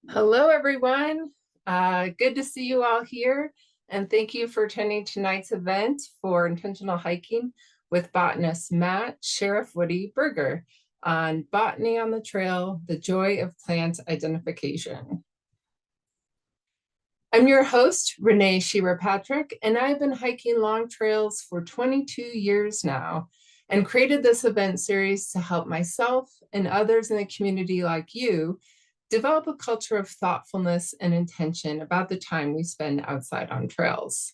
Hello, everyone. Good to see you all here. And thank you for attending tonight's event for intentional hiking with botanist Matt, Sheriff Woody Berger on Botany on the Trail, the Joy of Plant Identification. I'm your host, Renee Shearer Patrick, and I've been hiking long trails for 22 years now and created this event series to help myself and others in the community like you develop a culture of thoughtfulness and intention about the time we spend outside on trails.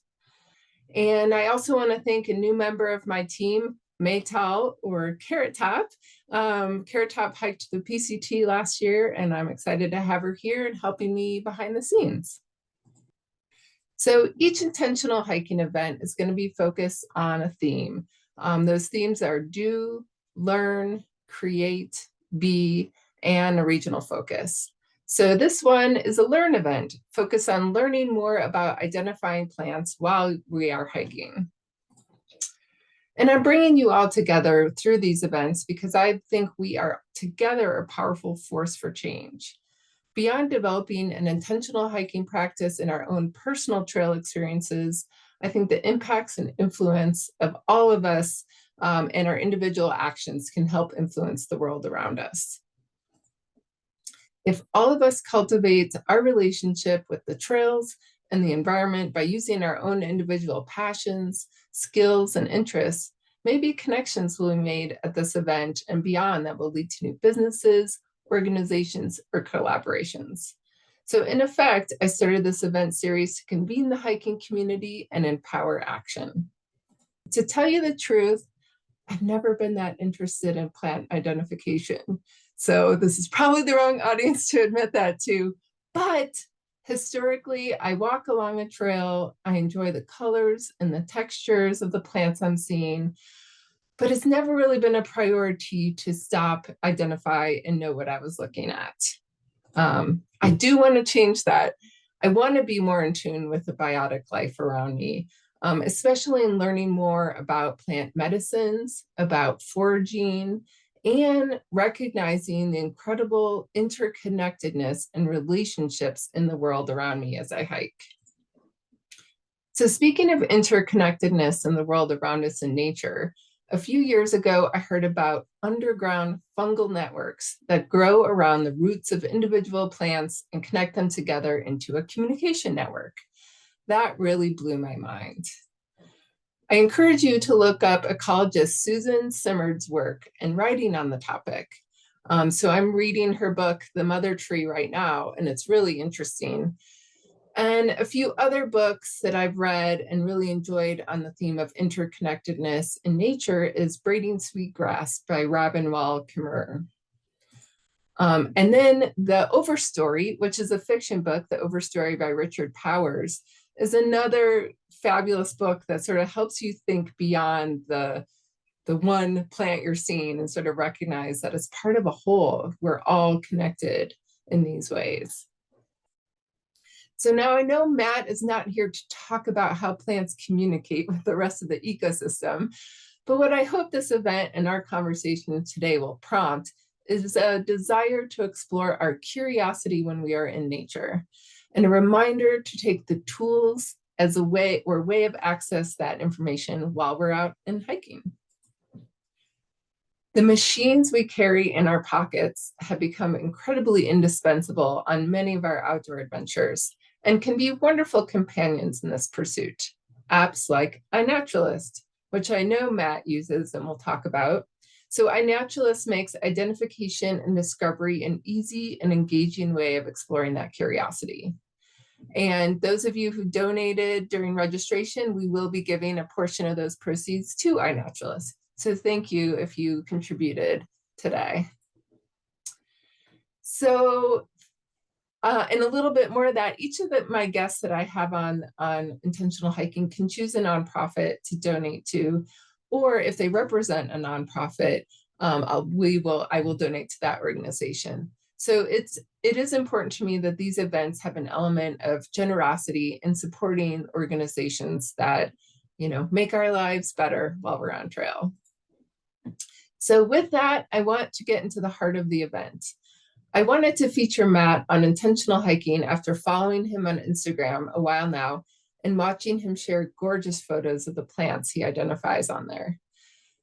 And I also want to thank a new member of my team, Maytal or Carrot Top. Carrot Top hiked the PCT last year, and I'm excited to have her here and helping me behind the scenes. So each intentional hiking event is going to be focused on a theme. Those themes are do, learn, create, be, and a regional focus. So this one is a learn event, focused on learning more about identifying plants while we are hiking. And I'm bringing you all together through these events because I think we are together a powerful force for change. Beyond developing an intentional hiking practice in our own personal trail experiences, I think the impacts and influence of all of us and our individual actions can help influence the world around us. If all of us cultivate our relationship with the trails and the environment by using our own individual passions, skills, and interests, maybe connections will be made at this event and beyond that will lead to new businesses, organizations, or collaborations. So in effect, I started this event series to convene the hiking community and empower action. To tell you the truth, I've never been that interested in plant identification. So this is probably the wrong audience to admit that to, but historically, I walk along a trail, I enjoy the colors and the textures of the plants I'm seeing, but it's never really been a priority to stop, identify, and know what I was looking at. I do want to change that. I want to be more in tune with the biotic life around me, especially in learning more about plant medicines, about foraging, and recognizing the incredible interconnectedness and relationships in the world around me as I hike. So speaking of interconnectedness in the world around us in nature, a few years ago, I heard about underground fungal networks that grow around the roots of individual plants and connect them together into a communication network. That really blew my mind. I encourage you to look up ecologist Susan Simard's work and writing on the topic. So I'm reading her book, The Mother Tree, right now, and it's really interesting. And a few other books that I've read and really enjoyed on the theme of interconnectedness in nature is Braiding Sweetgrass by Robin Wall Kimmerer. And then The Overstory, which is a fiction book, The Overstory by Richard Powers, is another fabulous book that sort of helps you think beyond the one plant you're seeing and sort of recognize that as part of a whole, we're all connected in these ways. So now I know Matt is not here to talk about how plants communicate with the rest of the ecosystem, but what I hope this event and our conversation today will prompt is a desire to explore our curiosity when we are in nature, and a reminder to take the tools as a way of access that information while we're out and hiking. The machines we carry in our pockets have become incredibly indispensable on many of our outdoor adventures and can be wonderful companions in this pursuit. Apps like iNaturalist, which I know Matt uses and we'll talk about. So iNaturalist makes identification and discovery an easy and engaging way of exploring that curiosity. And those of you who donated during registration, we will be giving a portion of those proceeds to iNaturalist. So thank you if you contributed today. So, and a little bit more of that, each of my guests that I have on intentional hiking can choose a nonprofit to donate to, or if they represent a nonprofit, I will donate to that organization. So it is important to me that these events have an element of generosity in supporting organizations that, make our lives better while we're on trail. So with that, I want to get into the heart of the event. I wanted to feature Matt on intentional hiking after following him on Instagram a while now and watching him share gorgeous photos of the plants he identifies on there.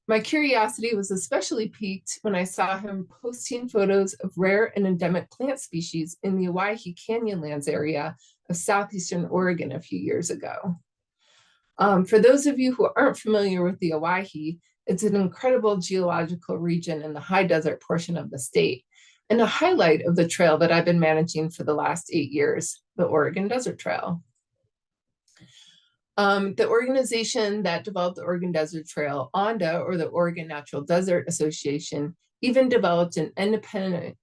My curiosity was especially piqued when I saw him posting photos of rare and endemic plant species in the Owyhee Canyonlands area of southeastern Oregon a few years ago. For those of you who aren't familiar with the Owyhee, it's an incredible geological region in the high desert portion of the state, and a highlight of the trail that I've been managing for the last 8 years, the Oregon Desert Trail. The organization that developed the Oregon Desert Trail, ONDA, or the Oregon Natural Desert Association, even developed an independent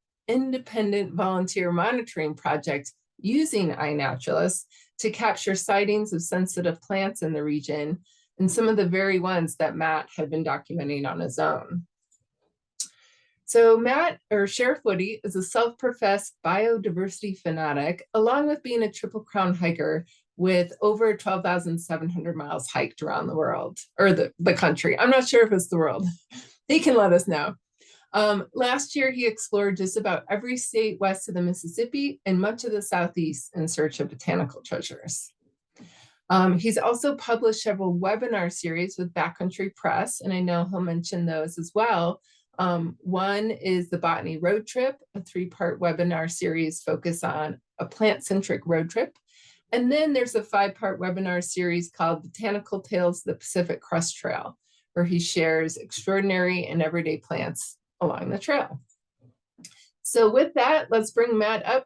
volunteer monitoring project using iNaturalist to capture sightings of sensitive plants in the region, and some of the very ones that Matt had been documenting on his own. So Matt, or Sheriff Woody, is a self-professed biodiversity fanatic, along with being a Triple Crown hiker with over 12,700 miles hiked around the world, or the country. I'm not sure if it's the world. They can let us know. Last year, he explored just about every state west of the Mississippi and much of the Southeast in search of botanical treasures. He's also published several webinar series with Backcountry Press, and I know he'll mention those as well. One is the Botany Road Trip, a 3-part webinar series focused on a plant-centric road trip. And then there's a 5-part webinar series called Botanical Tales of the Pacific Crest Trail, where he shares extraordinary and everyday plants along the trail. So with that, let's bring Matt up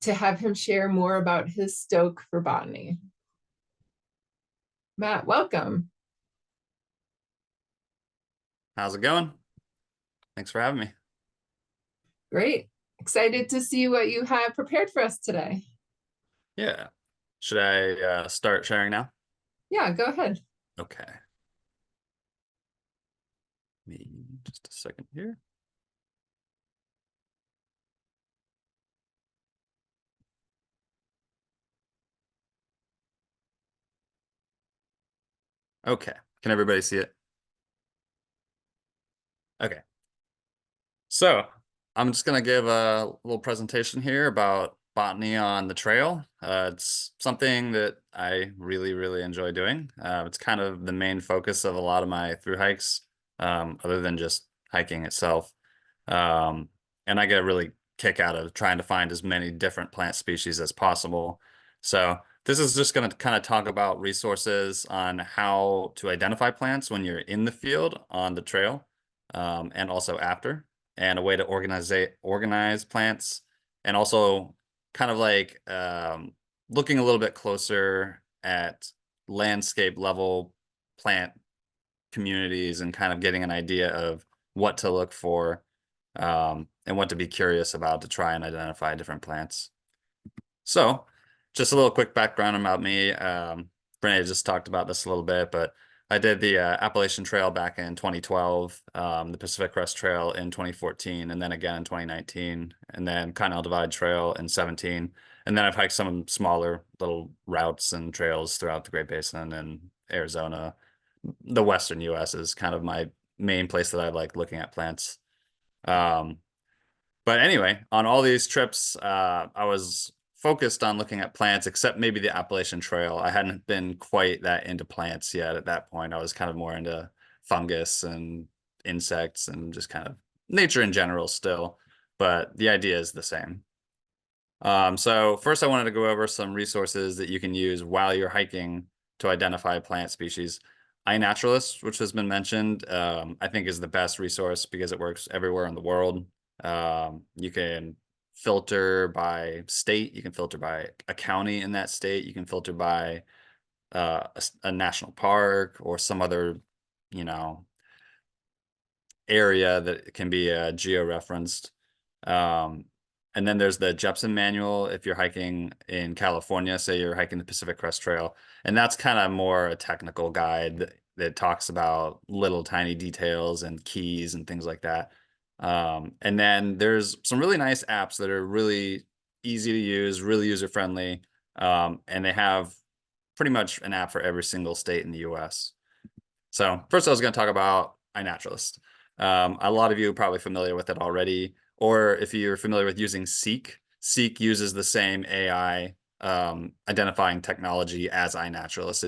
to have him share more about his stoke for botany. Matt, welcome. How's it going? Thanks for having me. Great. Excited to see what you have prepared for us today. Yeah. Should I start sharing now? Yeah, go ahead. Okay. Just a second here. Okay. Can everybody see it? Okay. So I'm just going to give a little presentation here about botany on the trail. It's something that I really, really enjoy doing. It's kind of the main focus of a lot of my thru hikes, other than just hiking itself. And I get a really kick out of trying to find as many different plant species as possible. So this is just going to kind of talk about resources on how to identify plants when you're in the field on the trail, and also after, and a way to organize plants, and also kind of like looking a little bit closer at landscape level plant communities and kind of getting an idea of what to look for, and what to be curious about to try and identify different plants. So just a little quick background about me. Brene just talked about this a little bit, but I did the Appalachian Trail back in 2012, the Pacific Crest Trail in 2014, and then again in 2019, and then Continental Divide Trail in 17. And then I've hiked some smaller little routes and trails throughout the Great Basin and Arizona. The Western US is kind of my main place that I like looking at plants. But anyway, on all these trips, I was focused on looking at plants, except maybe the Appalachian Trail. I hadn't been quite that into plants yet at that point. I was kind of more into fungus and insects and just kind of nature in general still, but the idea is the same. So first I wanted to go over some resources that you can use while you're hiking to identify plant species. iNaturalist, which has been mentioned, I think is the best resource because it works everywhere in the world. You can filter by state, you can filter by a county in that state, you can filter by a national park or some other, area that can be geo-referenced. And then there's the Jepson manual if you're hiking in California, say you're hiking the Pacific Crest Trail, and that's kind of more a technical guide that talks about little tiny details and keys and things like that. And then there's some really nice apps that are really easy to use, really user-friendly, and they have pretty much an app for every single state in the US. So first I was going to talk about iNaturalist. A lot of you are probably familiar with it already. Or if you're familiar with using Seek, Seek uses the same AI identifying technology as iNaturalist.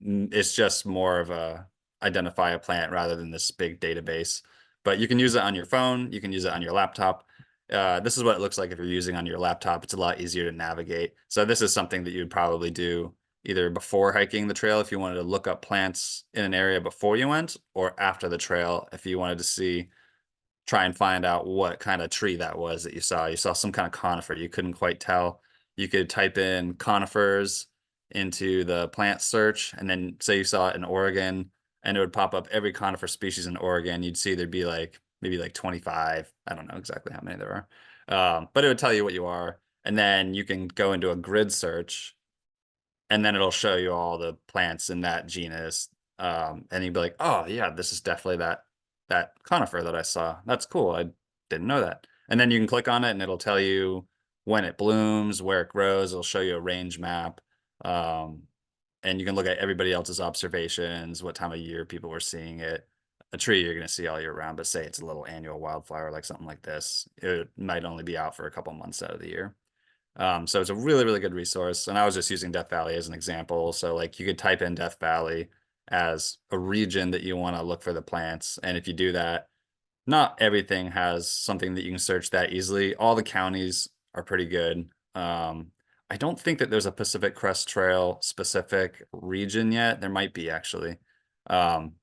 It's just more of a identify a plant rather than this big database. But you can use it on your phone. You can use it on your laptop. This is what it looks like if you're using on your laptop. It's a lot easier to navigate. So this is something that you'd probably do either before hiking the trail if you wanted to look up plants in an area before you went, or after the trail if you wanted to try and find out what kind of tree that was that you saw. You saw some kind of conifer. You couldn't quite tell. You could type in conifers into the plant search, and then say you saw it in Oregon, and it would pop up every conifer species in Oregon. You'd see there'd be like maybe like 25. I don't know exactly how many there are, but it would tell you what you are. And then you can go into a grid search, and then it'll show you all the plants in that genus. And you'd be like, oh yeah, this is definitely that conifer that I saw. That's cool. I didn't know that. And then you can click on it and it'll tell you when it blooms, where it grows. It'll show you a range map. Um, and you can look at everybody else's observations, what time of year people were seeing it. A tree you're going to see all year round, but say it's a little annual wildflower, like something like this, it might only be out for a couple months out of the year. So it's a really, really good resource. And I was just using Death Valley as an example. So like you could type in Death Valley as a region that you want to look for the plants. And if you do that, not everything has something that you can search that easily. All the counties are pretty good. I don't think that there's a Pacific Crest Trail specific region yet. There might be actually. Um,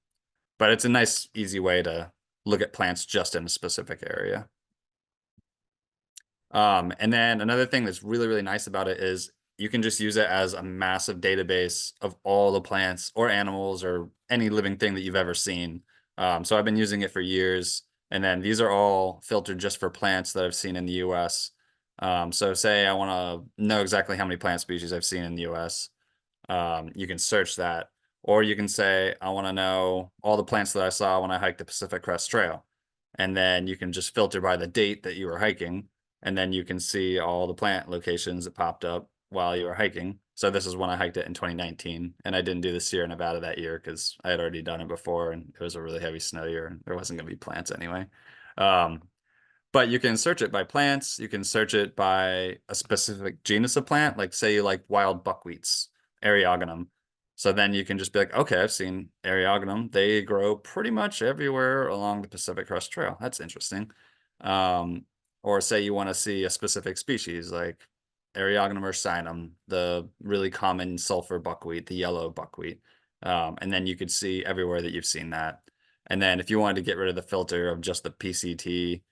but it's a nice, easy way to look at plants just in a specific area. And then another thing that's really, really nice about it is you can just use it as a massive database of all the plants or animals or any living thing that you've ever seen. So I've been using it for years. And then these are all filtered just for plants that I've seen in the US. So say I want to know exactly how many plant species I've seen in the US. You can search that. Or you can say, I want to know all the plants that I saw when I hiked the Pacific Crest Trail. And then you can just filter by the date that you were hiking. And then you can see all the plant locations that popped up while you were hiking. So this is when I hiked it in 2019. And I didn't do the Sierra Nevada that year because I had already done it before and it was a really heavy snow year and there wasn't going to be plants anyway. Um, but you can search it by plants. You can search it by a specific genus of plant, like say you like wild buckwheats, Eriogonum. So then you can just be like, okay, I've seen Eriogonum. They grow pretty much everywhere along the Pacific Crest Trail. That's interesting. Um, or say you want to see a specific species like Eriogonum ursinum, the really common sulfur buckwheat, the yellow buckwheat. And then you could see everywhere that you've seen that. And then if you wanted to get rid of the filter of just the PCT,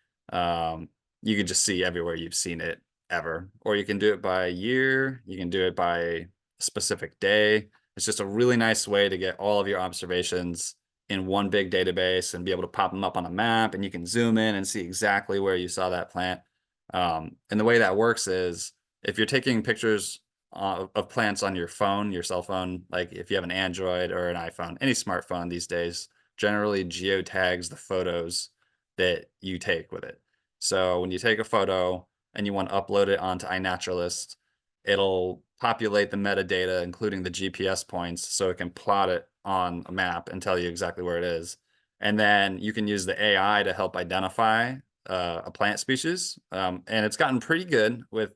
you can just see everywhere you've seen it ever. Or you can do it by year, you can do it by a specific day. It's just a really nice way to get all of your observations in one big database and be able to pop them up on a map, and you can zoom in and see exactly where you saw that plant. And the way that works is if you're taking pictures of plants on your phone, your cell phone, like if you have an Android or an iPhone, any smartphone these days generally geotags the photos that you take with it. So when you take a photo and you want to upload it onto iNaturalist, it'll populate the metadata, including the GPS points, so it can plot it on a map and tell you exactly where it is. And then you can use the AI to help identify a plant species. And it's gotten pretty good with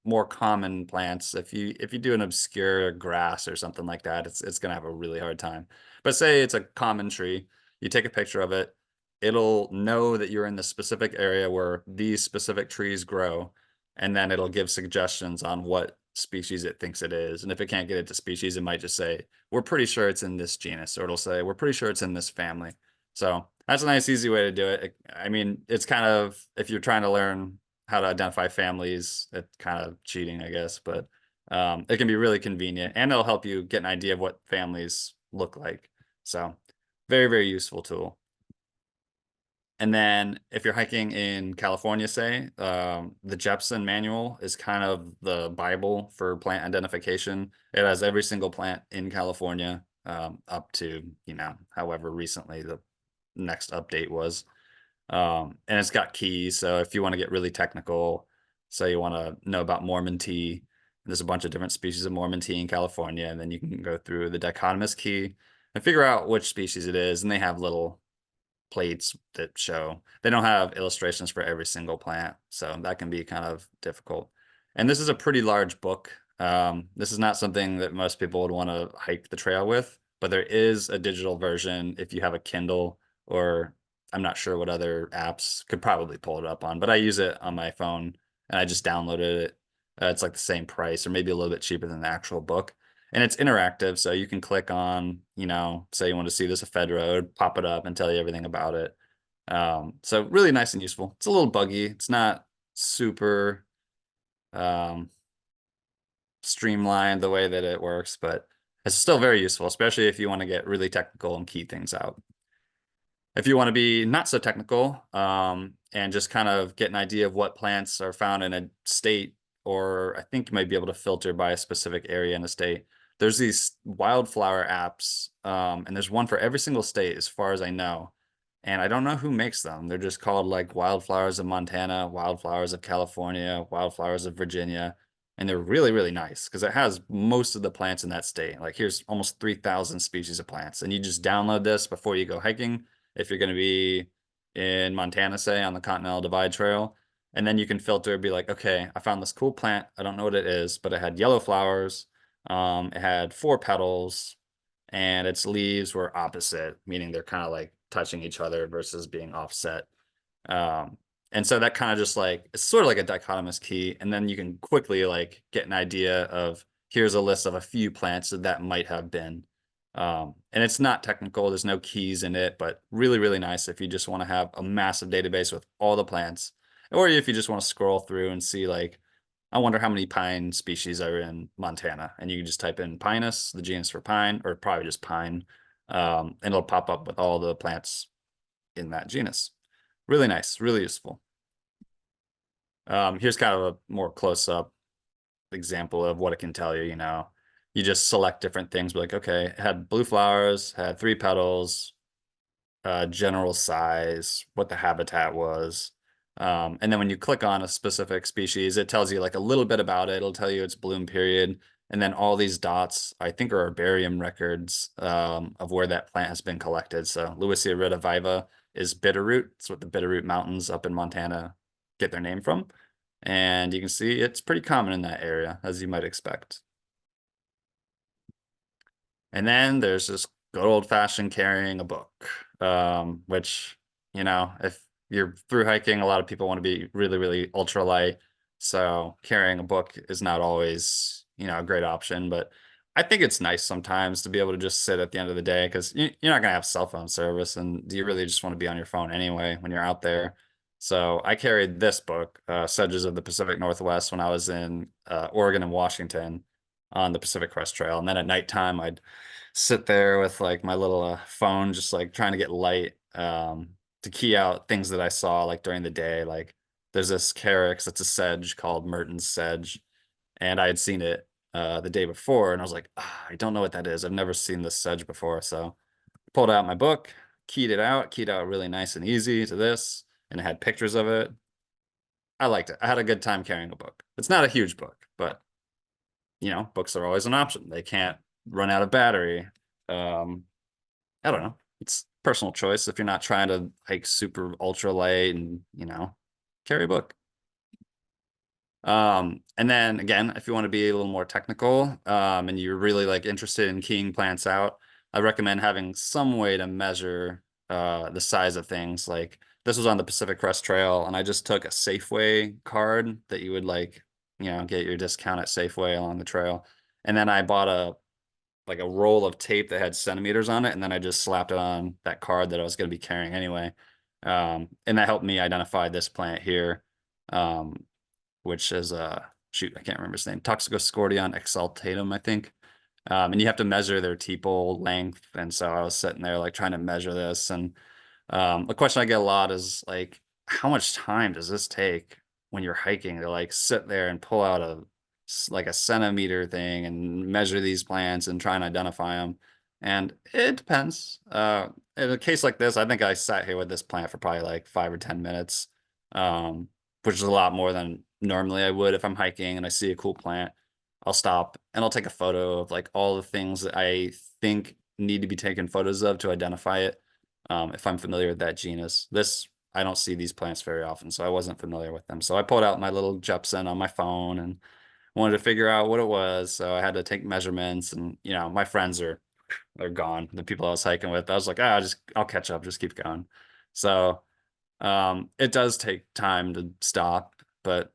more common plants. If you do an obscure grass or something like that, it's gonna have a really hard time. But say it's a common tree, you take a picture of it, it'll know that you're in the specific area where these specific trees grow, and then it'll give suggestions on what species it thinks it is. And if it can't get it to species, it might just say, we're pretty sure it's in this genus, or it'll say, we're pretty sure it's in this family. So that's a nice, easy way to do it. I mean, it's kind of, if you're trying to learn how to identify families, it's kind of cheating, I guess, but it can be really convenient and it'll help you get an idea of what families look like. So very, very useful tool. And then if you're hiking in California, say, the Jepson manual is kind of the Bible for plant identification. It has every single plant in California, up to, however recently the next update was. And it's got keys. So if you want to get really technical, say you want to know about Mormon tea, there's a bunch of different species of Mormon tea in California, and then you can go through the dichotomous key and figure out which species it is. And they have little plates that show. They don't have illustrations for every single plant, so that can be kind of difficult. And this is a pretty large book. This is not something that most people would want to hike the trail with, but there is a digital version if you have a Kindle, or I'm not sure what other apps could probably pull it up on, but I use it on my phone and I just downloaded it. It's like the same price or maybe a little bit cheaper than the actual book. And it's interactive, so you can click on, say you want to see this a Fed road, pop it up and tell you everything about it. So really nice and useful. It's a little buggy. It's not super um, streamlined the way that it works, but it's still very useful, especially if you want to get really technical and key things out. If you want to be not so technical, and just kind of get an idea of what plants are found in a state, or I think you might be able to filter by a specific area in a state. There's these wildflower apps, and there's one for every single state as far as I know. And I don't know who makes them. They're just called like Wildflowers of Montana, Wildflowers of California, Wildflowers of Virginia. And they're really, really nice because it has most of the plants in that state. Like here's almost 3,000 species of plants. And you just download this before you go hiking if you're going to be in Montana, say, on the Continental Divide Trail. And then you can filter, be like, okay, I found this cool plant. I don't know what it is, but it had yellow flowers. It had 4 petals, and its leaves were opposite, meaning they're kind of like touching each other versus being offset. Um, and so that kind of just like, it's sort of like a dichotomous key. And then you can quickly like get an idea of here's a list of a few plants that might have been. And it's not technical, there's no keys in it, but really, really nice if you just want to have a massive database with all the plants, or if you just want to scroll through and see like, I wonder how many pine species are in Montana. And you can just type in Pinus, the genus for pine, or probably just pine, and it'll pop up with all the plants in that genus. Really nice, really useful. Here's kind of a more close-up example of what it can tell you, You just select different things, like, okay, it had blue flowers, had 3 petals, general size, what the habitat was. And then when you click on a specific species, it tells you like a little bit about it. It'll tell you its bloom period. And then all these dots, I think, are herbarium records of where that plant has been collected. So Lewisia rediviva is bitterroot. It's what the Bitterroot Mountains up in Montana get their name from. And you can see it's pretty common in that area, as you might expect. And then there's this good old-fashioned carrying a book, which, if you're through hiking, a lot of people want to be really, really ultralight. So carrying a book is not always, a great option. But I think it's nice sometimes to be able to just sit at the end of the day because you're not going to have cell phone service. And do you really just want to be on your phone anyway when you're out there? So I carried this book, Sedges of the Pacific Northwest, when I was in Oregon and Washington on the Pacific Crest Trail. And then at nighttime, I'd sit there with like my little phone, just like trying to get light to key out things that I saw like during the day. Like there's this carex, it's a sedge called Merton's sedge, and I had seen it the day before, and I was like, I don't know what that is. I've never seen this sedge before. So pulled out my book, keyed out really nice and easy to this, and it had pictures of it. I liked it. I had a good time carrying a book. It's not a huge book, but books are always an option. They can't run out of battery. I don't know. It's personal choice if you're not trying to hike super ultra light and, carry a book. And then again, if you want to be a little more technical, and you're really like interested in keying plants out, I recommend having some way to measure the size of things. Like this was on the Pacific Crest Trail, and I just took a Safeway card that you would like, get your discount at Safeway along the trail. And then I bought a roll of tape that had centimeters on it, and then I just slapped it on that card that I was going to be carrying anyway. And that helped me identify this plant here, which is shoot, I can't remember his name, Toxicoscordion exaltatum, I think. And you have to measure their tepal length, and so I was sitting there like trying to measure this, and the question I get a lot is like, how much time does this take when you're hiking to like sit there and pull out like a centimeter thing and measure these plants and try and identify them? And it depends. In a case like this, I think I sat here with this plant for probably like 5 or 10 minutes, which is a lot more than normally I would if I'm hiking and I see a cool plant. I'll stop and I'll take a photo of like all the things that I think need to be taken photos of to identify it. if I'm familiar with that genus. This, I don't see these plants very often, so I wasn't familiar with them. So I pulled out my little Jepson on my phone and wanted to figure out what it was. So I had to take measurements, and my friends they're gone. The people I was hiking with, I was like, I'll catch up, just keep going. So it does take time to stop, but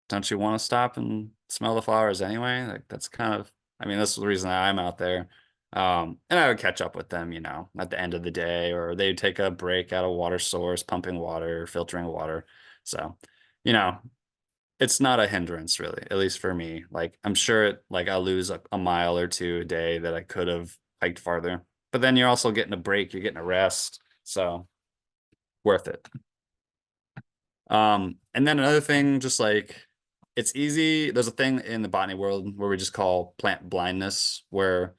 don't you want to stop and smell the flowers anyway? Like that's kind of, I mean, that's the reason I'm out there. And I would catch up with them, at the end of the day, or they'd take a break at a water source, pumping water, filtering water. So, you know, it's not a hindrance really, at least for me. Like I'm sure like I'll lose a mile or two a day that I could have hiked farther. But then you're also getting a break, you're getting a rest. So worth it. And then another thing, just like it's easy. There's a thing in the botany world where we just call plant blindness, where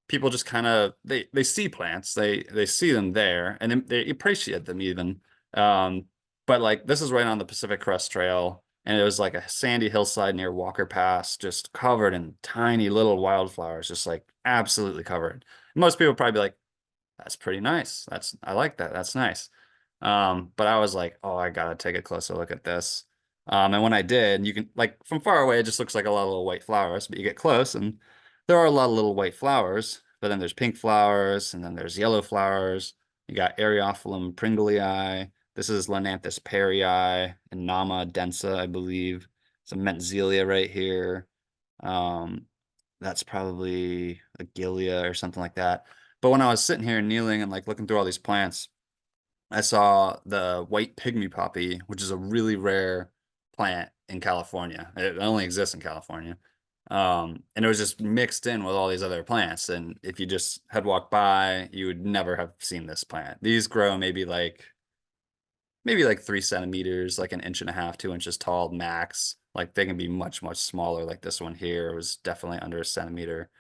people just kind of they see plants, they see them there, and they appreciate them even. Um, but like this is right on the Pacific Crest Trail, and it was like a sandy hillside near Walker Pass, just covered in tiny little wildflowers, just like absolutely covered. Most people probably be like, "That's pretty nice. I like that. That's nice." But I was like, oh, I gotta take a closer look at this. And when I did, you can like from far away, it just looks like a lot of little white flowers, but you get close and there are a lot of little white flowers, but then there's pink flowers and then there's yellow flowers. You got Eriophyllum pringlei. This is Linanthus perryi and Nama densa, I believe. Some Mentzelia right here. Um, that's probably a Gilia or something like that. But when I was sitting here kneeling and like looking through all these plants, I saw the white pygmy poppy, which is a really rare plant in California. It only exists in California. And it was just mixed in with all these other plants. And if you just had walked by, you would never have seen this plant. These grow maybe like 3 centimeters, like an inch and a half, 2 inches tall max. Like they can be much, much smaller. Like this one here was definitely under a centimeter.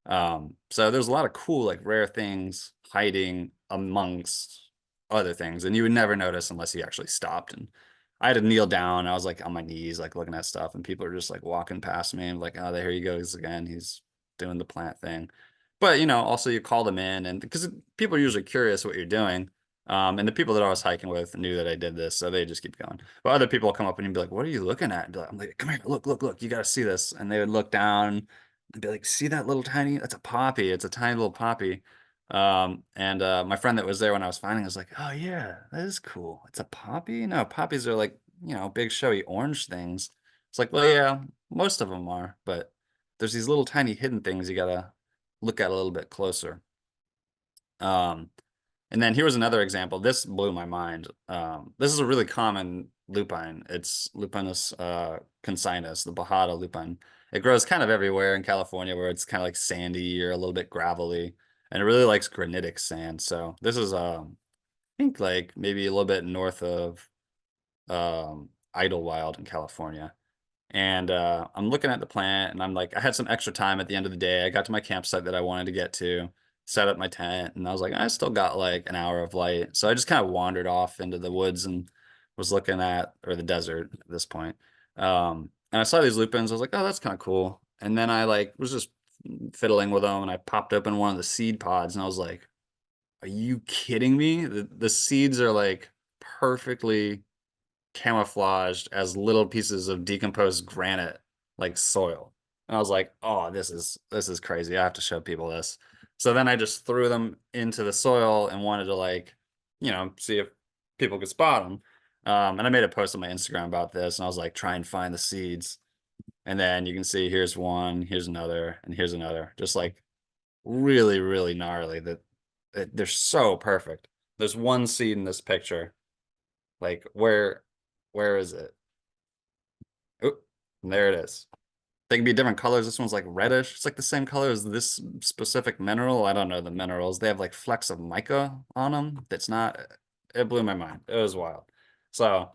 So there's a lot of cool, like rare things hiding amongst other things, and you would never notice unless you actually stopped. And I had to kneel down. I was like on my knees, like looking at stuff, and people are just like walking past me and like, oh, there he goes again. He's doing the plant thing. But also you call them in, and because people are usually curious what you're doing. And the people that I was hiking with knew that I did this, so they just keep going. But other people will come up and you'd be like, "What are you looking at?" And be like, I'm like, "Come here, look, look, look! You got to see this." And they would look down and be like, "See that little tiny? That's a poppy. It's a tiny little poppy." And my friend that was there when I was finding was like, "Oh yeah, that is cool. It's a poppy? No, poppies are like, big showy orange things." It's like, well, yeah, most of them are, but there's these little tiny hidden things you gotta look at a little bit closer. Um, and then here was another example. This blew my mind. This is a really common lupine. It's Lupinus concinus, the Bajada lupine. It grows kind of everywhere in California where it's kind of like sandy or a little bit gravelly, and it really likes granitic sand. So this is, I think, like maybe a little bit north of Idlewild in California. And I'm looking at the plant and I'm like, I had some extra time at the end of the day. I got to my campsite that I wanted to get to, set up my tent, and I was like, I still got like an hour of light. So I just kind of wandered off into the woods and was looking at, or the desert at this point. And I saw these lupins. I was like, oh, that's kind of cool. And then I like was just fiddling with them and I popped open one of the seed pods and I was like, are you kidding me? The seeds are like perfectly camouflaged as little pieces of decomposed granite like soil. And I was like, "Oh, this is crazy. I have to show people this." So then I just threw them into the soil and wanted to like, see if people could spot them. And I made a post on my Instagram about this, and I was like, "Try and find the seeds." And then you can see here's one, here's another, and here's another. Just like really, really gnarly. That they're so perfect. There's one seed in this picture. Like where is it? Oh, there it is. They can be different colors. This one's like reddish. It's like the same color as this specific mineral. I don't know the minerals. They have like flecks of mica on them. That's not, it blew my mind. It was wild. So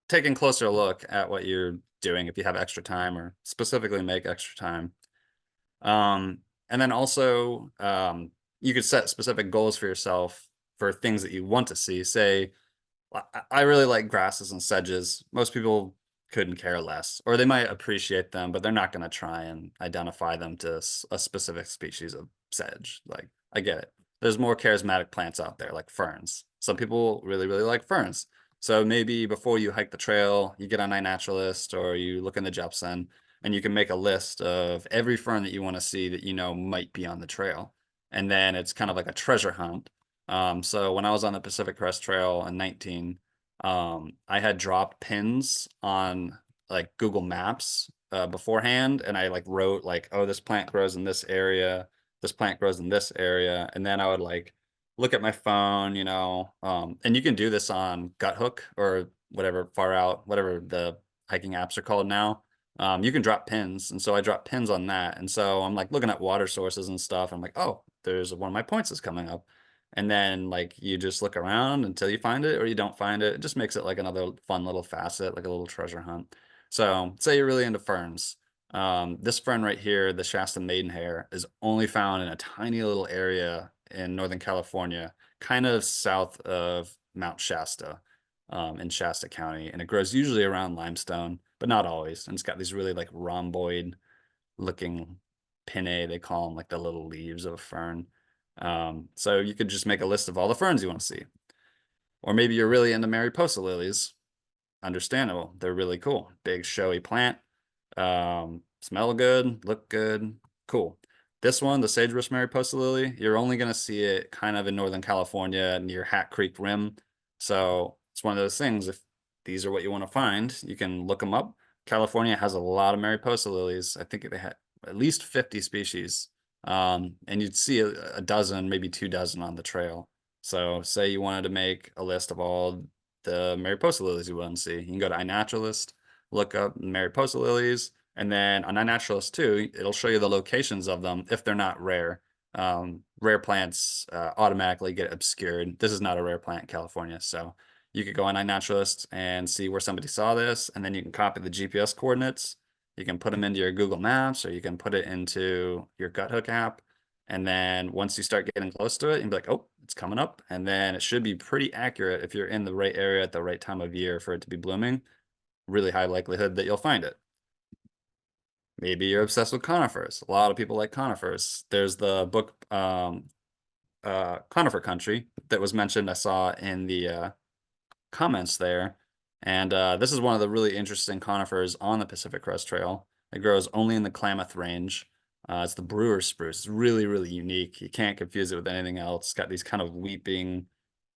taking a closer look at what you're doing if you have extra time or specifically make extra time. Um, and then also you could set specific goals for yourself for things that you want to see. Say, I really like grasses and sedges. Most people couldn't care less, or they might appreciate them, but they're not going to try and identify them to a specific species of sedge. Like, I get it. there's more charismatic plants out there, like ferns. Some people really, really like ferns. So maybe before you hike the trail, you get on iNaturalist or you look in the Jepson, and you can make a list of every fern that you want to see that you know might be on the trail. And then it's kind of like a treasure hunt. So when I was on the Pacific Crest Trail in 19, I had dropped pins on like Google Maps beforehand, and I like wrote like, oh, this plant grows in this area, this plant grows in this area, and then I would like look at my phone, and you can do this on Guthook or whatever far out, whatever the hiking apps are called now. You can drop pins, and so I dropped pins on that, and so I'm like looking at water sources and stuff. I'm like, oh, there's one of my points is coming up, and then like you just look around until you find it or you don't find it. It just makes it like another fun little facet, like a little treasure hunt. So say you're really into ferns. This fern right here, the Shasta maidenhair, is only found in a tiny little area in Northern California, kind of south of Mount Shasta, in Shasta County. And it grows usually around limestone, but not always. And it's got these really like rhomboid looking pinnae, they call them, like the little leaves of a fern. So you could just make a list of all the ferns you want to see. Or maybe you're really into Mariposa lilies. Understandable. They're really cool. Big, showy plant. Smell good, look good, cool. This one, the sagebrush Mariposa lily, you're only going to see it kind of in Northern California near Hat Creek Rim. So it's one of those things. If these are what you want to find, you can look them up. California has a lot of Mariposa lilies. I think they had at least 50 species. And you'd see a dozen, maybe 2 dozen on the trail. So say you wanted to make a list of all the Mariposa lilies you want to see. You can go to iNaturalist, look up Mariposa lilies, and then on iNaturalist too, it'll show you the locations of them if they're not rare. Rare plants automatically get obscured. This is not a rare plant in California, so you could go on iNaturalist and see where somebody saw this, and then you can copy the GPS coordinates. You can put them into your Google Maps, or you can put it into your Guthook app. And then once you start getting close to it, you can be like, oh, it's coming up. And then it should be pretty accurate if you're in the right area at the right time of year for it to be blooming. Really high likelihood that you'll find it. Maybe you're obsessed with conifers. A lot of people like conifers. There's the book Conifer Country that was mentioned, I saw in the comments there. And this is one of the really interesting conifers on the Pacific Crest Trail. It grows only in the Klamath Range. It's the brewer spruce. It's really, really unique. You can't confuse it with anything else. It's got these kind of weeping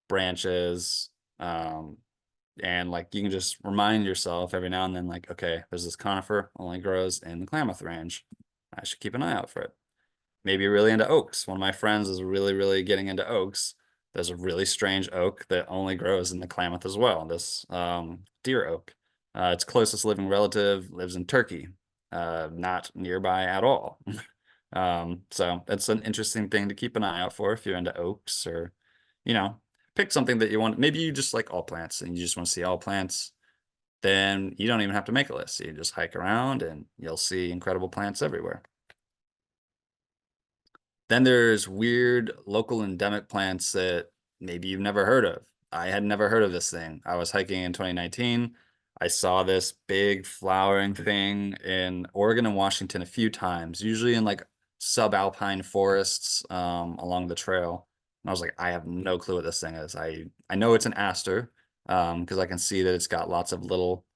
branches. And like you can just remind yourself every now and then, like, okay, there's this conifer, only grows in the Klamath Range. I should keep an eye out for it. Maybe you're really into oaks. One of my friends is really, really getting into oaks. There's a really strange oak that only grows in the Klamath as well, this deer oak. Its closest living relative lives in Turkey, not nearby at all. So that's an interesting thing to keep an eye out for if you're into oaks, or, pick something that you want. Maybe you just like all plants and you just want to see all plants. Then you don't even have to make a list. You just hike around and you'll see incredible plants everywhere. Then there's weird local endemic plants that maybe you've never heard of. I had never heard of this thing. I was hiking in 2019. I saw this big flowering thing in Oregon and Washington a few times, usually in like subalpine forests along the trail. And I was like, I have no clue what this thing is. I know it's an aster because I can see that it's got lots of little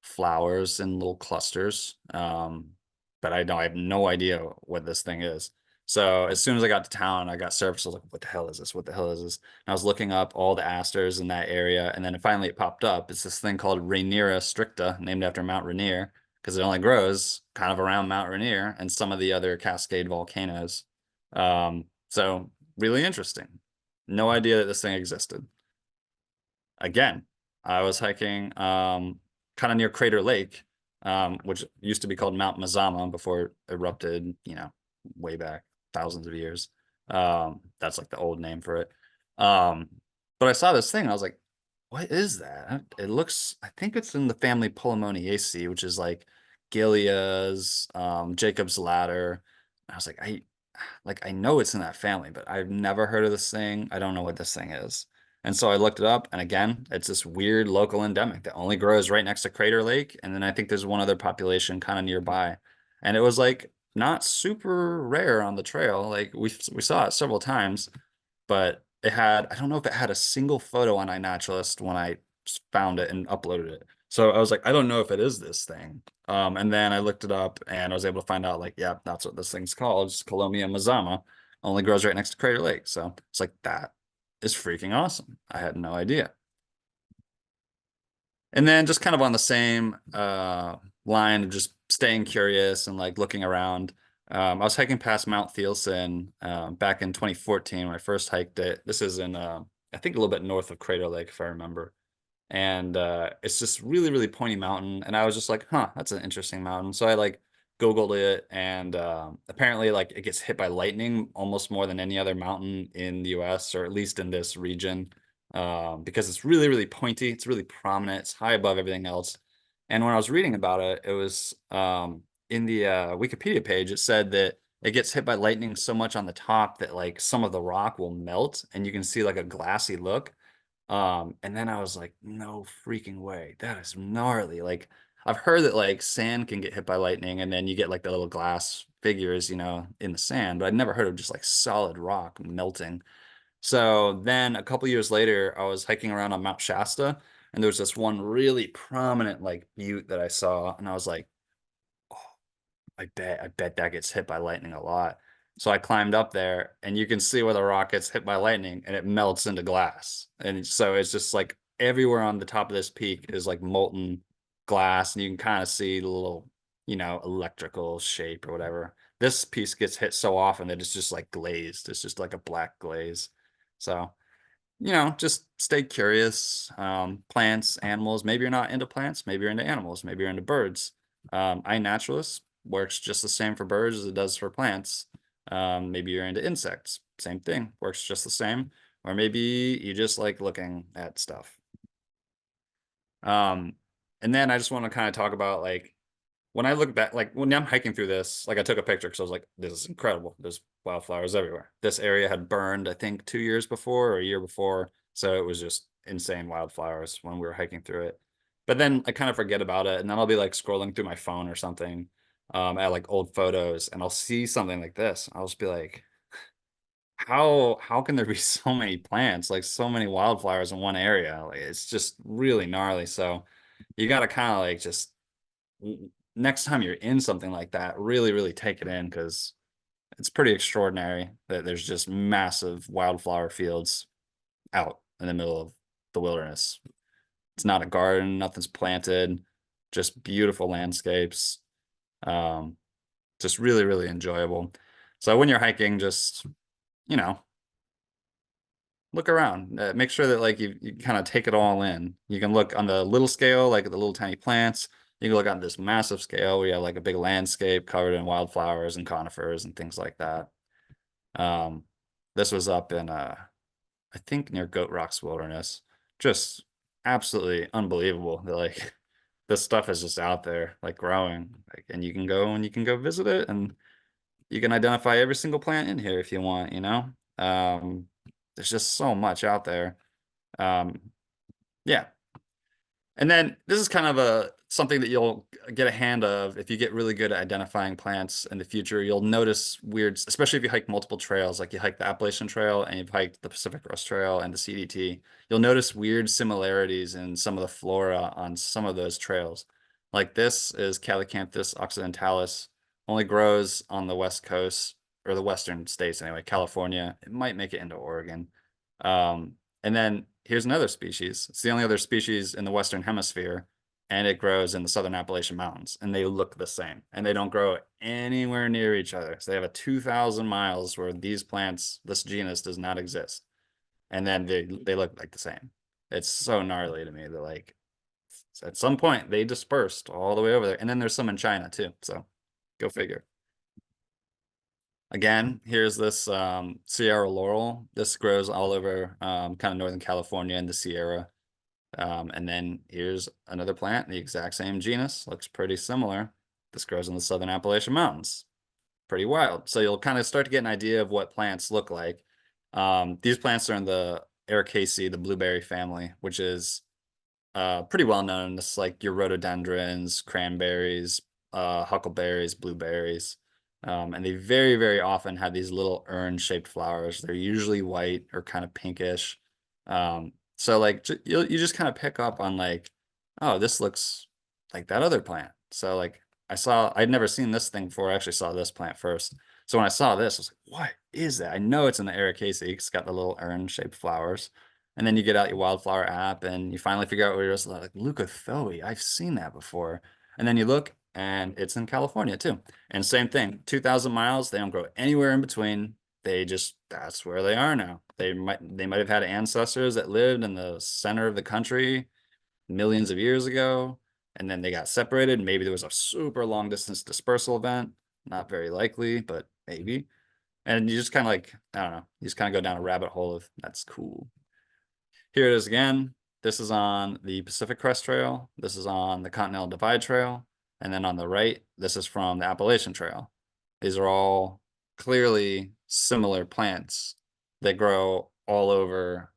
flowers in little clusters. But I have no idea what this thing is. So as soon as I got to town, I got service. I was like, what the hell is this? What the hell is this? And I was looking up all the asters in that area. And then finally it popped up. It's this thing called Rainiera stricta, named after Mount Rainier, because it only grows kind of around Mount Rainier and some of the other Cascade volcanoes. So really interesting. No idea that this thing existed. Again, I was hiking kind of near Crater Lake, which used to be called Mount Mazama before it erupted, way back thousands of years. That's like the old name for it. But I saw this thing, and I was like, what is that? It looks, I think it's in the family Polemoniaceae, which is like Gileas, Jacob's Ladder. I was like, I know it's in that family, but I've never heard of this thing. I don't know what this thing is. And so I looked it up, and again, it's this weird local endemic that only grows right next to Crater Lake. And then I think there's one other population kind of nearby. And it was like not super rare on the trail. Like we saw it several times. but it had, I don't know if it had a single photo on iNaturalist when I found it and uploaded it. So I was like, I don't know if it is this thing. And then I looked it up and I was able to find out like, yeah, that's what this thing's called. It's Colomia mazama. Only grows right next to Crater Lake. So it's like, that is freaking awesome. I had no idea. And then just kind of on the same line of just staying curious and like looking around. I was hiking past Mount Thielsen back in 2014 when I first hiked it. This is in, I think, a little bit north of Crater Lake, if I remember. And it's just really, really pointy mountain. And I was just like, huh, that's an interesting mountain. So I like Googled it, and apparently like it gets hit by lightning almost more than any other mountain in the US, or at least in this region, because it's really, really pointy. It's really prominent. It's high above everything else. And when I was reading about it, it was in the Wikipedia page, it said that it gets hit by lightning so much on the top that like some of the rock will melt and you can see like a glassy look. And then I was like, no freaking way. That is gnarly. Like, I've heard that like sand can get hit by lightning and then you get like the little glass figures, in the sand, but I'd never heard of just like solid rock melting. So then a couple years later, I was hiking around on Mount Shasta, and there was this one really prominent like butte that I saw, and I was like, I bet that gets hit by lightning a lot. So I climbed up there and you can see where the rock gets hit by lightning and it melts into glass. And so it's just like everywhere on the top of this peak is like molten glass, and you can kind of see the little, electrical shape or whatever. This piece gets hit so often that it's just like glazed. It's just like a black glaze. So just stay curious. Plants, animals. Maybe you're not into plants. Maybe you're into animals. Maybe you're into birds. iNaturalist works just the same for birds as it does for plants. Maybe you're into insects. Same thing. Works just the same. Or maybe you just like looking at stuff. Um, and then I just want to kind of talk about like when I look back, like when I'm hiking through this, like I took a picture because I was like, this is incredible. There's wildflowers everywhere. This area had burned, I think, 2 years before or a year before. So it was just insane wildflowers when we were hiking through it. But then I kind of forget about it. And then I'll be like scrolling through my phone or something at like old photos, and I'll see something like this. I'll just be like, how can there be so many plants, like so many wildflowers in one area? Like it's just really gnarly. So you got to kind of like just next time you're in something like that, really, really take it in, because it's pretty extraordinary that there's just massive wildflower fields out in the middle of the wilderness. It's not a garden, nothing's planted, just beautiful landscapes. Um, just really, really enjoyable. So when you're hiking, just, you know, look around, make sure that like you kind of take it all in. You can look on the little scale, like the little tiny plants. You can look on this massive scale where you have like a big landscape covered in wildflowers and conifers and things like that. Um, this was up in I think near Goat Rocks Wilderness. Just absolutely unbelievable that like this stuff is just out there like growing. Like, and you can go visit it, and you can identify every single plant in here if you want. Um, there's just so much out there. Um, yeah. And then this is kind of a something that you'll get a hand of if you get really good at identifying plants in the future. You'll notice weird, especially if you hike multiple trails, like you hike the Appalachian Trail and you've hiked the Pacific Crest Trail and the CDT. You'll notice weird similarities in some of the flora on some of those trails. Like this is Calycanthus occidentalis, only grows on the West Coast, or the Western states anyway, California. It might make it into Oregon. Um, and then here's another species. It's the only other species in the Western Hemisphere, and it grows in the Southern Appalachian Mountains, and they look the same, and they don't grow anywhere near each other. So they have a 2,000 miles where these plants, this genus, does not exist, and then they look like the same. It's so gnarly to me that like at some point they dispersed all the way over there, and then there's some in China too. So go figure. Again, here's this Sierra laurel. This grows all over kind of Northern California in the Sierra. And then here's another plant, the exact same genus, looks pretty similar. This grows in the Southern Appalachian Mountains. Pretty wild. So you'll kind of start to get an idea of what plants look like. These plants are in the Ericaceae, the blueberry family, which is pretty well known. It's like your rhododendrons, cranberries, huckleberries, blueberries. And they very, very often have these little urn-shaped flowers. They're usually white or kind of pinkish. So like you just kind of pick up on like, oh, this looks like that other plant. So like I'd never seen this thing before. I actually saw this plant first. So when I saw this, I was like, what is that? I know it's in the Ericaceae. It's got the little urn-shaped flowers. And then you get out your wildflower app and you finally figure out what it is, like leucothoe. I've seen that before. And then you look and it's in California too. And same thing, 2,000 miles, they don't grow anywhere in between. That's where they are now. They might have had ancestors that lived in the center of the country millions of years ago, and then they got separated. Maybe there was a super long distance dispersal event. Not very likely, but maybe. And you just kind of like, I don't know, you just kind of go down a rabbit hole of that's cool. Here it is again. This is on the Pacific Crest Trail. This is on the Continental Divide Trail. And then on the right, this is from the Appalachian Trail. These are all clearly similar plants that grow all over.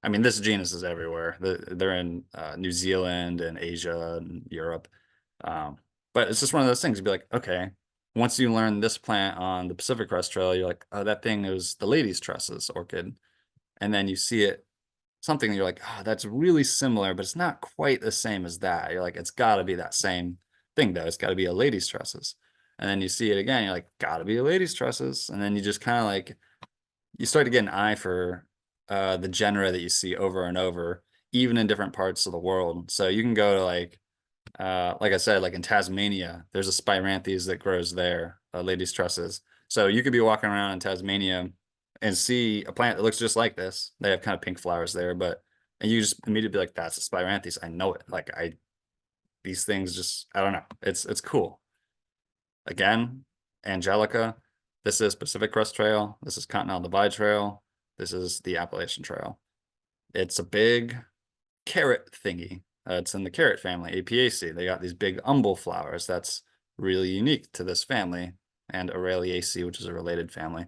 I mean, this genus is everywhere. They're in New Zealand and Asia and Europe. Um, but it's just one of those things. You'd be like, okay, once you learn this plant on the Pacific Crest Trail, you're like, oh, that thing is the lady's tresses orchid. And then you see it something that you're like, oh, that's really similar, but it's not quite the same as that. You're like, it's got to be that same thing, though. It's got to be a lady's tresses. And then you see it again, you're like, got to be a lady's tresses. And then you just kind of like, you start to get an eye for the genera that you see over and over, even in different parts of the world. So you can go to like I said, like in Tasmania, there's a spiranthes that grows there, lady's tresses. So you could be walking around in Tasmania and see a plant that looks just like this. They have kind of pink flowers there, and you just immediately be like, that's a spiranthes. I know it. These things just, I don't know. It's cool. Again, Angelica. This is Pacific Crest Trail. This is Continental Divide Trail. This is the Appalachian Trail. It's a big carrot thingy. It's in the carrot family, Apiaceae. They got these big umbel flowers. That's really unique to this family, and Aureliaceae, which is a related family.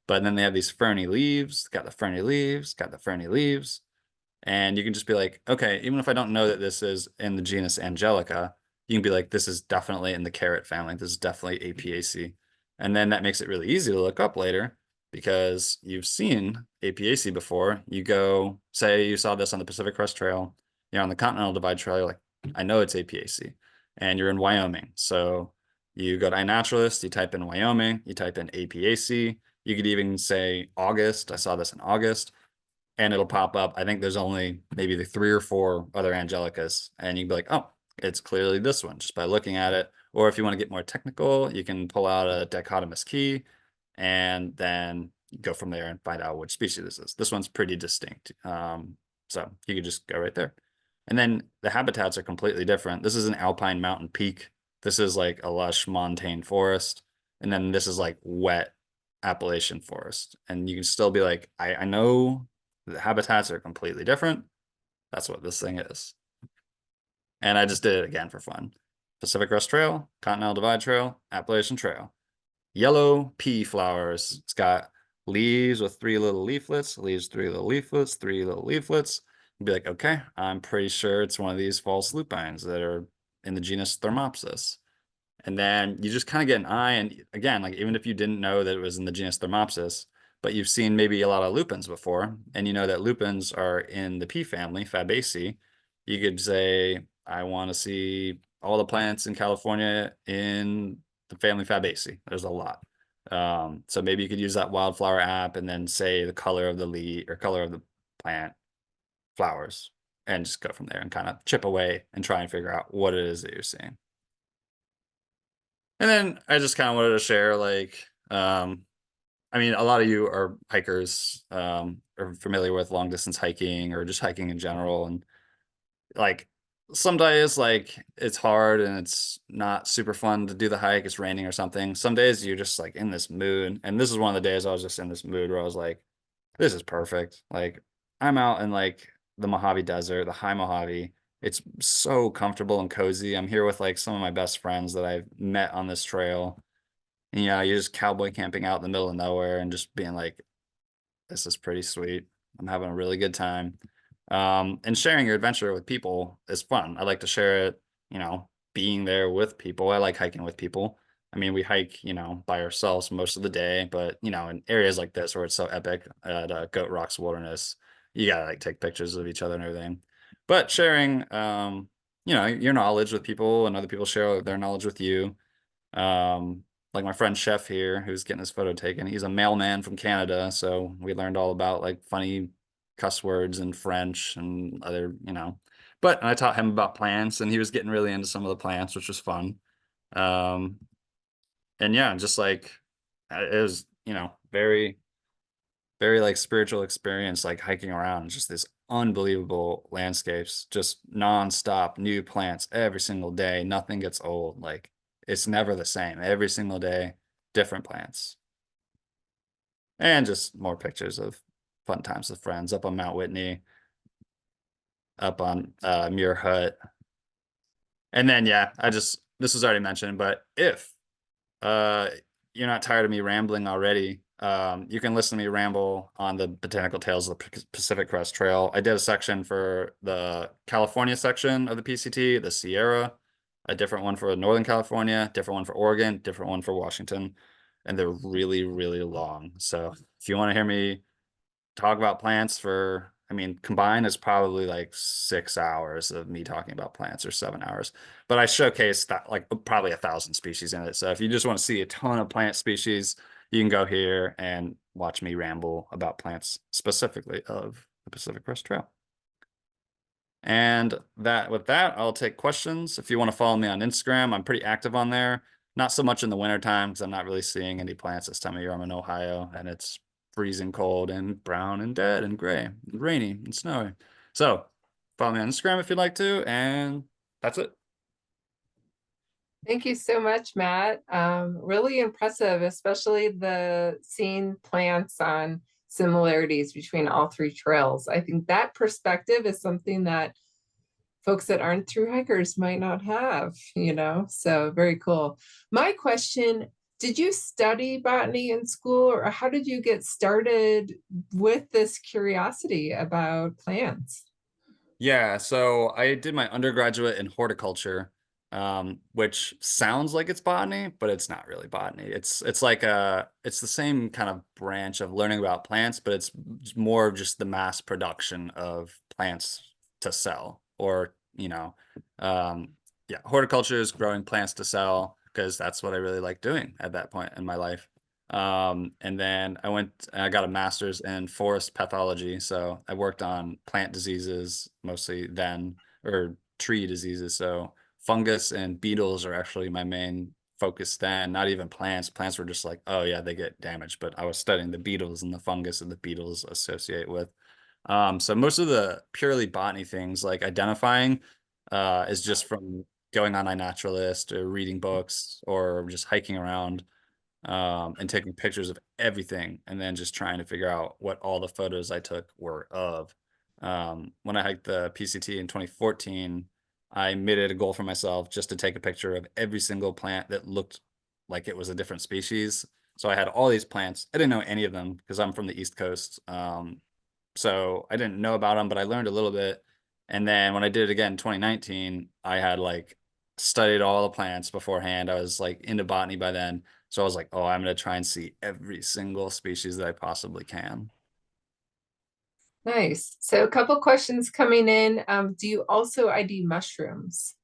But then they have these ferny leaves, got the ferny leaves, got the ferny leaves. And you can just be like, okay, even if I don't know that this is in the genus Angelica, you can be like, this is definitely in the carrot family. This is definitely Apiaceae. And then that makes it really easy to look up later because you've seen Apiaceae before. You go, say you saw this on the Pacific Crest Trail, you're on the Continental Divide Trail, you're like, I know it's Apiaceae. And you're in Wyoming. So you go to iNaturalist, you type in Wyoming, you type in Apiaceae. You could even say August. I saw this in August and it'll pop up. I think there's only maybe the 3 or 4 other Angelicas, and you can be like, oh, it's clearly this one just by looking at it. Or if you want to get more technical, you can pull out a dichotomous key and then go from there and find out which species this is. This one's pretty distinct. So you could just go right there. And then the habitats are completely different. This is an alpine mountain peak. This is like a lush montane forest. And then this is like wet Appalachian forest. And you can still be like, I know the habitats are completely different. That's what this thing is. And I just did it again for fun. Pacific Crest Trail, Continental Divide Trail, Appalachian Trail. Yellow pea flowers. It's got leaves with 3 little leaflets, leaves 3 little leaflets, 3 little leaflets. You'd be like, okay, I'm pretty sure it's one of these false lupines that are in the genus Thermopsis. And then you just kind of get an eye. And again, like even if you didn't know that it was in the genus Thermopsis, but you've seen maybe a lot of lupins before, and you know that lupins are in the pea family, Fabaceae, you could say, I want to see all the plants in California in the family Fabaceae. There's a lot. So maybe you could use that wildflower app and then say the color of the leaf or color of the plant flowers and just go from there and kind of chip away and try and figure out what it is that you're seeing. And then I just kind of wanted to share like, I mean, a lot of you are hikers, are familiar with long distance hiking or just hiking in general. And like some days, like it's hard and it's not super fun to do the hike. It's raining or something. Some days you're just like in this mood. And this is one of the days I was just in this mood where I was like, this is perfect. Like I'm out in like the Mojave Desert, the high Mojave. It's so comfortable and cozy. I'm here with like some of my best friends that I've met on this trail. And, you know, you're just cowboy camping out in the middle of nowhere and just being like, this is pretty sweet. I'm having a really good time. And sharing your adventure with people is fun. I like to share it, you know, being there with people. I like hiking with people. I mean, we hike, by ourselves most of the day, but in areas like this where it's so epic at Goat Rocks Wilderness, you gotta like take pictures of each other and everything. But sharing, your knowledge with people and other people share their knowledge with you. Um, like my friend Chef here, who's getting his photo taken, he's a mailman from Canada, so we learned all about like funny cuss words and French and other. But I taught him about plants, and he was getting really into some of the plants, which was fun. Um, and yeah, just like it was, very, very like spiritual experience, like hiking around just this unbelievable landscapes, just nonstop new plants every single day. Nothing gets old. Like it's never the same. Every single day, different plants. And just more pictures of fun times with friends up on Mount Whitney, up on Muir Hut. And then yeah, this was already mentioned, but if uh, you're not tired of me rambling already, you can listen to me ramble on the Botanical Tales of the Pacific Crest Trail. I did a section for the California section of the PCT, the Sierra, a different one for Northern California, different one for Oregon, different one for Washington, and they're really, really long. So if you want to hear me talk about plants for, I mean, combined is probably like 6 hours of me talking about plants or 7 hours. But I showcase that like probably 1,000 species in it. So if you just want to see a ton of plant species, you can go here and watch me ramble about plants specifically of the Pacific Crest Trail. And that with that, I'll take questions. If you want to follow me on Instagram, I'm pretty active on there. Not so much in the wintertime because I'm not really seeing any plants this time of year. I'm in Ohio and it's freezing cold and brown and dead and gray and rainy and snowy. So follow me on Instagram if you'd like to, and that's it. Thank you so much, Matt. Really impressive, especially the seeing plants on similarities between all three trails. I think that perspective is something that folks that aren't through hikers might not have. So very cool. My question, did you study botany in school, or how did you get started with this curiosity about plants? Yeah, so I did my undergraduate in horticulture, which sounds like it's botany, but it's not really botany. It's like it's the same kind of branch of learning about plants, but it's more of just the mass production of plants to sell, or um, yeah, horticulture is growing plants to sell because that's what I really like doing at that point in my life. And then I went and I got a master's in forest pathology. So I worked on plant diseases mostly then, or tree diseases. So fungus and beetles are actually my main focus then, not even plants. Plants were just like, oh yeah, they get damaged. But I was studying the beetles and the fungus that the beetles associate with. So most of the purely botany things like identifying is just from going on iNaturalist or reading books or just hiking around and taking pictures of everything and then just trying to figure out what all the photos I took were of. When I hiked the PCT in 2014, I made it a goal for myself just to take a picture of every single plant that looked like it was a different species. So I had all these plants. I didn't know any of them because I'm from the East Coast. So I didn't know about them, but I learned a little bit. And then when I did it again in 2019, I had like studied all the plants beforehand. I was like into botany by then. So I was like, oh, I'm going to try and see every single species that I possibly can. Nice. So a couple questions coming in. Do you also ID mushrooms?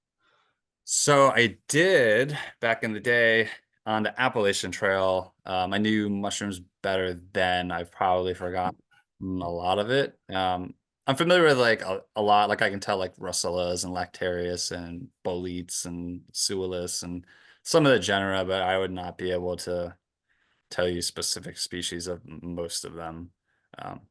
So I did back in the day on the Appalachian Trail. I knew mushrooms better then. I've probably forgotten a lot of it. I'm familiar with like a lot. Like I can tell like Russellas and Lactarius and Boletes and Suillus and some of the genera, but I would not be able to tell you specific species of most of them.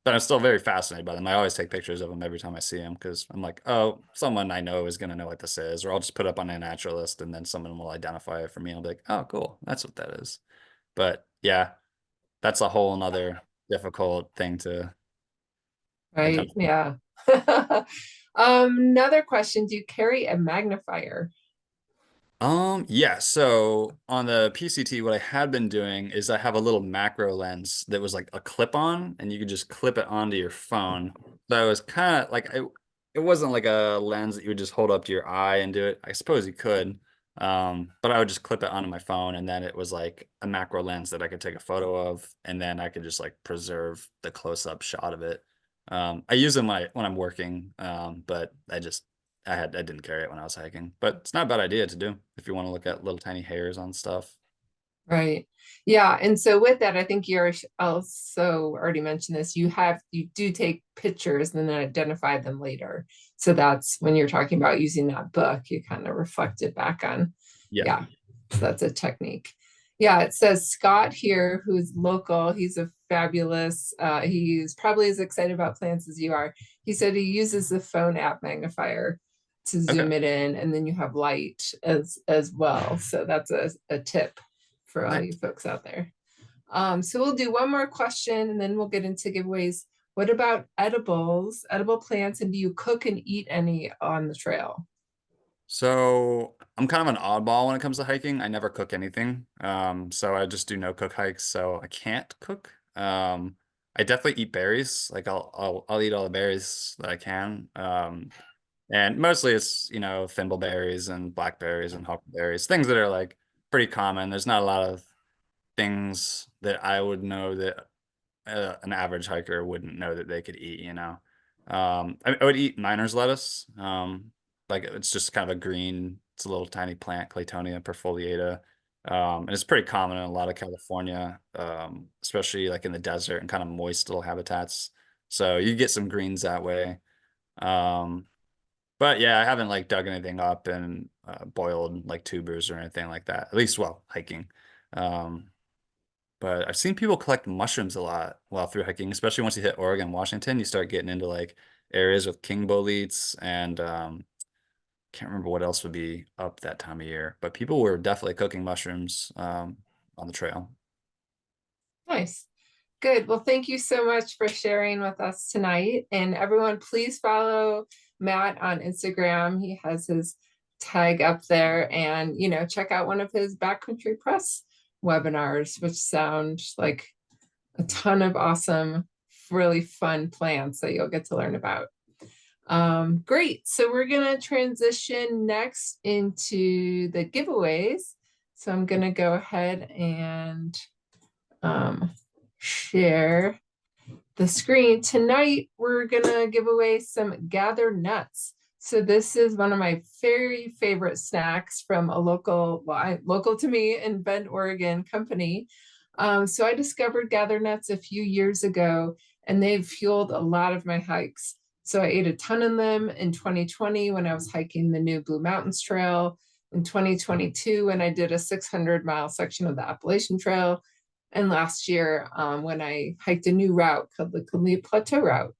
But I'm still very fascinated by them. I always take pictures of them every time I see them because I'm like, oh, someone I know is going to know what this is, or I'll just put it up on a naturalist and then someone will identify it for me. I'll be like, oh, cool, that's what that is. But yeah, that's a whole nother difficult thing to Right. identify. Yeah. Another question, do you carry a magnifier? Yeah, so on the PCT, what I had been doing is I have a little macro lens that was like a clip-on, and you could just clip it onto your phone. So it was kind of like it wasn't like a lens that you would just hold up to your eye and do it. I suppose you could. But I would just clip it onto my phone, and then it was like a macro lens that I could take a photo of, and then I could just like preserve the close-up shot of it. I use them when I'm working, but I didn't carry it when I was hiking. But it's not a bad idea to do if you want to look at little tiny hairs on stuff. Right. Yeah. And so with that, I think you're also already mentioned this. You do take pictures and then identify them later. So that's when you're talking about using that book, you kind of reflect it back on. Yeah. Yeah. So that's a technique. Yeah. It says Scott here, who's local. He's a fabulous, he's probably as excited about plants as you are. He said he uses the phone app magnifier to Okay. zoom it in, and then you have light as well. So that's a tip for all you Nice. folks out there. So we'll do one more question and then we'll get into giveaways. What about edible plants, and do you cook and eat any on the trail? So I'm kind of an oddball when it comes to hiking. I never cook anything. So I just do no cook hikes, so I can't cook. I definitely eat berries. Like I'll eat all the berries that I can. And mostly it's, thimbleberries and blackberries and huckleberries, things that are like pretty common. There's not a lot of things that I would know that an average hiker wouldn't know that they could eat. I would eat miner's lettuce. Like it's just kind of a green, it's a little tiny plant, Claytonia perfoliata. And it's pretty common in a lot of California, especially like in the desert and kind of moist little habitats. So you get some greens that way. Um, but yeah, I haven't like dug anything up and boiled like tubers or anything like that. At least while hiking. Um, but I've seen people collect mushrooms a lot while through hiking, especially once you hit Oregon, Washington, you start getting into like areas with king boletes and can't remember what else would be up that time of year. But people were definitely cooking mushrooms on the trail. Nice. Good. Well, thank you so much for sharing with us tonight. And everyone, please follow Matt on Instagram. He has his tag up there, and, check out one of his backcountry press webinars, which sound like a ton of awesome, really fun plants that you'll get to learn about. Great. So we're going to transition next into the giveaways. So I'm going to go ahead and share the screen. Tonight, we're going to give away some Gather nuts. So this is one of my very favorite snacks from a local to me in Bend, Oregon company. So I discovered Gather nuts a few years ago, and they've fueled a lot of my hikes. So I ate a ton of them in 2020 when I was hiking the new Blue Mountains Trail, in 2022 when I did a 600-mile section of the Appalachian Trail, and last year when I hiked a new route called the Columbia Plateau Route.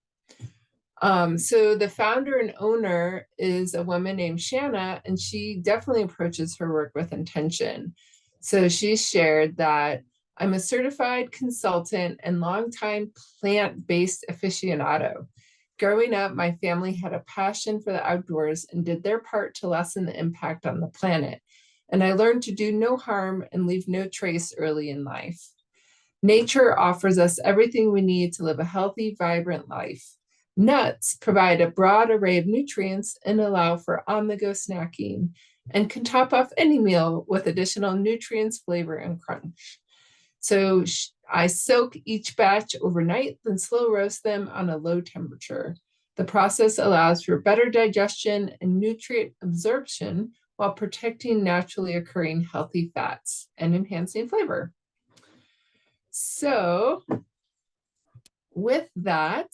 So the founder and owner is a woman named Shanna, and she definitely approaches her work with intention. So she shared that I'm a certified consultant and longtime plant-based aficionado. Growing up, my family had a passion for the outdoors and did their part to lessen the impact on the planet. And I learned to do no harm and leave no trace early in life. Nature offers us everything we need to live a healthy, vibrant life. Nuts provide a broad array of nutrients and allow for on-the-go snacking, and can top off any meal with additional nutrients, flavor, and crunch. So I soak each batch overnight, then slow roast them on a low temperature. The process allows for better digestion and nutrient absorption while protecting naturally occurring healthy fats and enhancing flavor. So with that,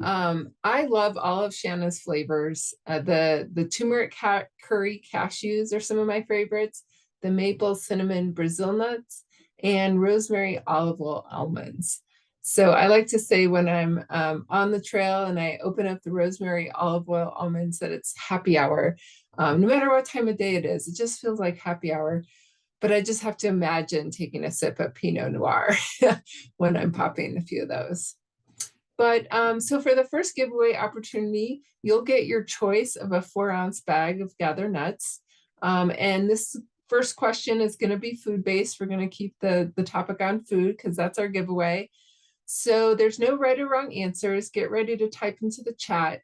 I love all of Shanna's flavors. The turmeric curry cashews are some of my favorites, the maple cinnamon Brazil nuts, and rosemary olive oil almonds. So I like to say when I'm on the trail and I open up the rosemary olive oil almonds that it's happy hour. No matter what time of day it is, it just feels like happy hour. But I just have to imagine taking a sip of Pinot Noir when I'm popping a few of those. But so for the first giveaway opportunity, you'll get your choice of a 4-ounce bag of Gather nuts. And this first question is going to be food-based. We're going to keep the topic on food because that's our giveaway. So there's no right or wrong answers. Get ready to type into the chat.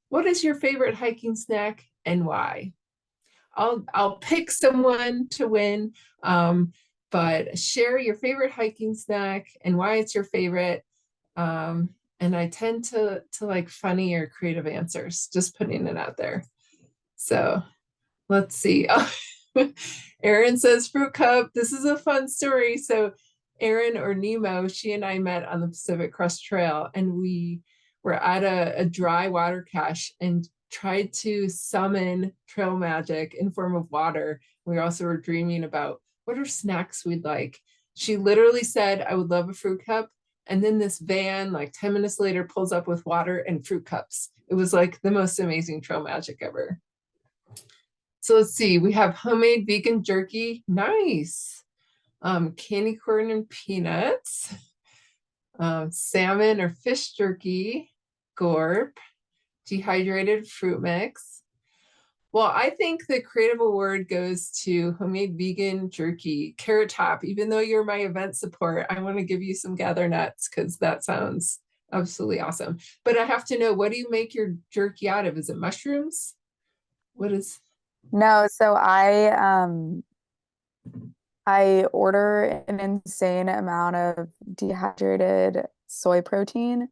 What is your favorite hiking snack and why? I'll pick someone to win. But share your favorite hiking snack and why it's your favorite. And I tend to like funny or creative answers, just putting it out there. So let's see. Erin says fruit cup. This is a fun story. So Erin, or Nemo, she and I met on the Pacific Crest Trail, and we were at a dry water cache and tried to summon trail magic in form of water. We also were dreaming about what are snacks we'd like. She literally said, I would love a fruit cup. And then this van, like 10 minutes later, pulls up with water and fruit cups. It was like the most amazing trail magic ever. So let's see, we have homemade vegan jerky. Nice. Candy corn and peanuts. Salmon or fish jerky. Gorp. Dehydrated fruit mix. Well, I think the creative award goes to homemade vegan jerky. Carrot Top, even though you're my event support, I want to give you some gather nuts because that sounds absolutely awesome. But I have to know, what do you make your jerky out of? Is it mushrooms? What is? No, so I order an insane amount of dehydrated soy protein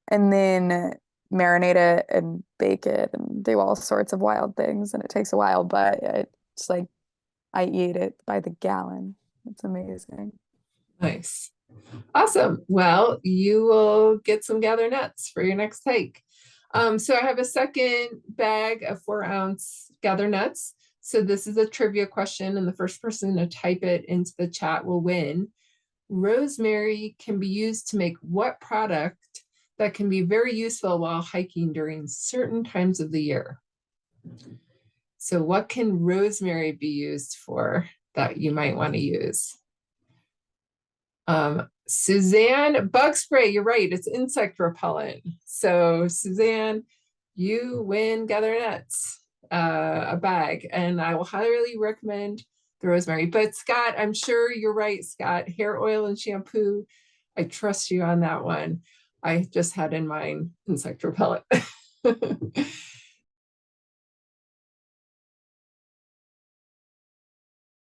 and then marinate it and bake it and do all sorts of wild things. And it takes a while, but it's like I eat it by the gallon. It's amazing. Nice. Awesome. Well, you will get some gather nuts for your next hike. So I have a second bag of 4-ounce gather nuts. So this is a trivia question, and the first person to type it into the chat will win. Rosemary can be used to make what product that can be very useful while hiking during certain times of the year? So what can rosemary be used for that you might want to use? Suzanne, bug spray, you're right, it's insect repellent. So Suzanne, you win gather nuts, a bag, and I will highly recommend the rosemary. But Scott, I'm sure you're right, Scott, hair oil and shampoo, I trust you on that one. I just had in mind insect repellent.